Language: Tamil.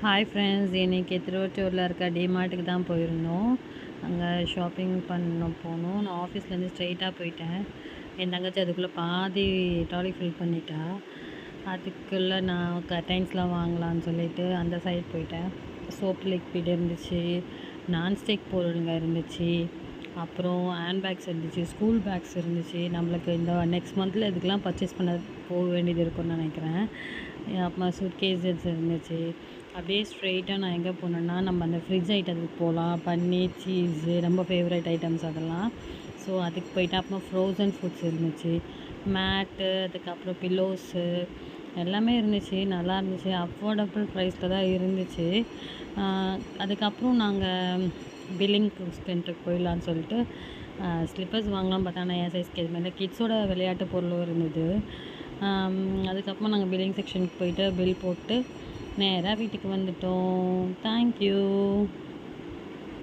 ஹாய் ஃப்ரெண்ட்ஸ், இன்றைக்கி திருவொற்றியூரில் இருக்க டிமார்ட்டுக்கு தான் போயிருந்தோம். அங்கே ஷாப்பிங் போனோம். நான் ஆஃபீஸ்லேருந்து ஸ்ட்ரெயிட்டாக போயிட்டேன். என் தங்கச்சி அதுக்குள்ளே பாதி ட்ராலி ஃபில் பண்ணிட்டா. அதுக்குள்ளே நான் கர்டைன்ஸ்லாம் வாங்கலான்னு சொல்லிட்டு அந்த சைடு போயிட்டேன். சோப் லிக்விட் இருந்துச்சு, நான்ஸ்டிக் பொருளுங்க இருந்துச்சு, அப்புறம் ஹேண்ட் பேக்ஸ் இருந்துச்சு, ஸ்கூல் பேக்ஸ் இருந்துச்சு. நம்மளுக்கு இந்த நெக்ஸ்ட் மந்தில் இதுக்கெலாம் பர்ச்சேஸ் பண்ண போக வேண்டியது இருக்கும்னு நினைக்கிறேன். அப்புறமா சூட்கேஸஸ் இருந்துச்சு. அப்படியே ஸ்ட்ரெயிட்டாக நான் எங்கே போனேன்னா, நம்ம அந்த ஃப்ரிட்ஜ் ஐட்டத்துக்கு போகலாம். பன்னீர், சீஸு, ரொம்ப ஃபேவரட் ஐட்டம்ஸ் அதெல்லாம். ஸோ அதுக்கு போயிட்டு அப்புறம் ஃப்ரோசன் ஃபுட்ஸ் இருந்துச்சு, மேட்டு, அதுக்கப்புறம் பில்லோஸு எல்லாமே இருந்துச்சு. நல்லா இருந்துச்சு. அஃபோர்டபுள் ப்ரைஸில் தான் இருந்துச்சு. அதுக்கப்புறம் நாங்கள் பில்லிங் சென்டருக்கு போயிடலான்னு சொல்லிட்டு ஸ்லிப்பர்ஸ் வாங்கலாம் பார்த்தா, ஆனால் என் சைஸ்க்கு எதுவுமே இல்லை. கிட்ஸோட விளையாட்டு பொருளும் இருந்தது. அதுக்கப்புறமா நாங்கள் பில்லிங் செக்ஷனுக்கு போயிட்டு பில் போட்டு நேராக வீட்டுக்கு வந்துட்டோம். தேங்க்யூ.